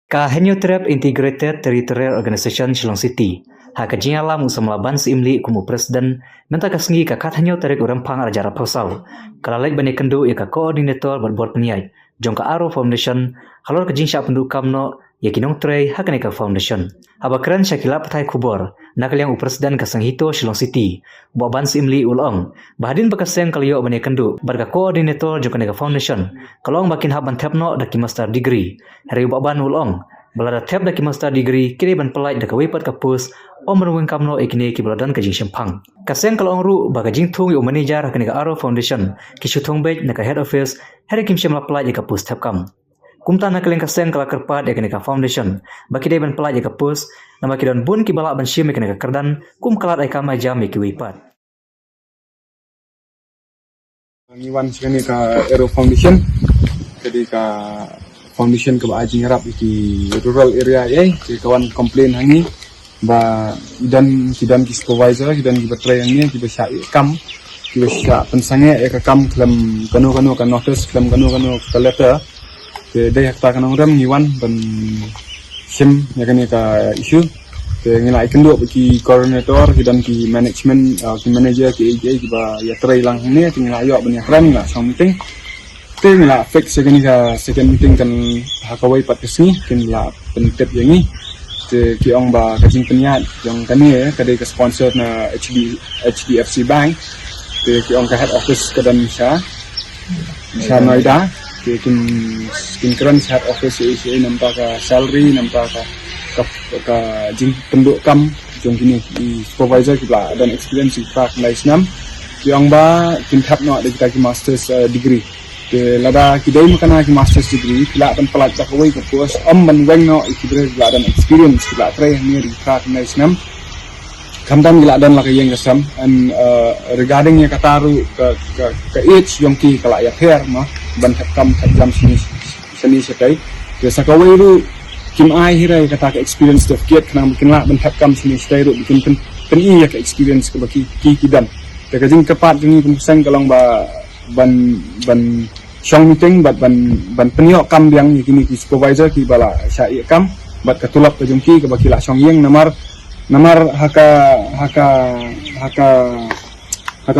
Ka Henyotrap Integrated Territorial Organization Shillong City, haka jingala musamla ban imli kumu presiden menta kasngi ka kat Henyotrap urampang arjara pausau. Kalalek bani kendu ka koordinator berbor peniai, jongka Aro Foundation, halor ka jingsha penduk kamno yakinong trey hakane ka foundation. Haba keren syakila patai kubor, nakaliang presiden ka sanghito Shillong City, buat ban imli ulong. Bahadin bakaseng kaliyo bani kendu barka koordinator jongka ka foundation. Kalong bakin haban tepno daki master degree. Hari buat ban ulong. Belada tep daki master degree kiri ban pelai daka wepat kapus menuwing kamno ikini ki beladan ka jing sempang. Kaseng kalong ru baga jing thung yo manager hakane ka Aro Foundation ki thong bej naka head office hari kim sem pelai ka pus tep kam. Kumta nakaleng kaseng kala kerpat yakane ka foundation baki dai ban pelai ka pus nama ki don bun ki balak ban sim yakane ka kerdan kum kalat ai kama jam ki wepat. Niwan sekali ka Aro Foundation jadi ka foundation ke ajing harap di rural area ke kawan komplain hangi ba idan kidan ki supervisor kidan ki betray hangi ki besya kam ki besya pensange ka kam klam kanu ka notice klam kanu ka letter ke dai hakta kanong ram niwan ban sim yakani ka issue ke ngila ikendo ki coordinator kidan ki management ki manager ki AJ ki ba ya tray lang ni tingla yo ban yakran la something ting la fix segini ka second meeting kan hakawai patisni kin la pentep yang ni ki ong ba kajing penyat yang kani kadai ka sponsor na HDFC Bank ki ong ka head office ka dan Sha Noida kin keren head office ACA nampak ka salary nampak ka jing penduk kam jong kini supervisor kita dan experience kita nilai 6 ki ong ba kin tap no ada kita ki masters degree ke lada kidai makana ki master's degree kila dan pelat cakawai ke pos ban weng no ikidre kila dan experience kila try ni di krak nice nam kamdan kila dan la yang kesam and regarding ya kataru ke age yang ki kala ya hair ma ban kam jam seni sekai ke sakawai ru kim ai hirai kata ke experience certificate kana mungkin la ban kam seni sekai ru bikin pen ya ke experience ke baki ki kidan ke kajing kepat ni pemusang kalong ba ban shong meeting ban peniok kam yang kini ki supervisor ki bala syai kam bat katulap ke jungki ke bakila shong yeng namar haka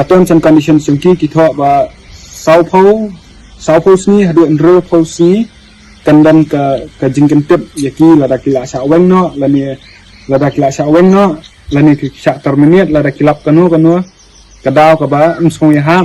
terms and conditions jungki ki tho ba sau po sni hadu enro po sni kandan ka jingken tip yaki lada kila sya weng no lani ki sya terminate lada kilap kanu kadau ka ba mskong ya ha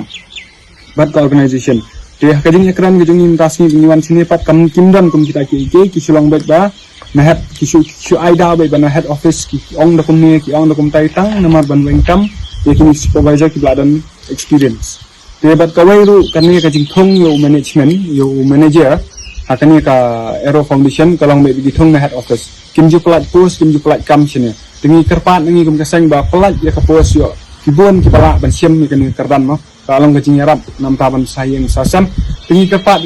bat ka organization de hakading ekran ke jungin tasni niwan sini pat kam kimdan kum kita ki sulong bet ba na head ki su aida ba na head office ki ong da kum ni ki ong da kum taitang namar ban wengkam yakini supervisor ki bladan experience de bat ka wairu kani ka jing thong yo management yo manager hakani ka Aro Foundation kalong be bi thong na head office kim ju plat post kim ju plat kam sini tingi kerpat ngi kum kasang ba plat ya ka post yo kibun ki bala ban sim ni kani kardan mo kalong kajing yarap nam taban sayang sasam tingi kepat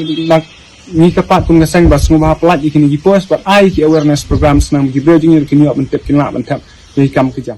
ni kepat pun ngasang bas ngubah pelat ikini gipos but ai ki awareness programs nang gibro jingir kini op mentep kinla mentep kam kejam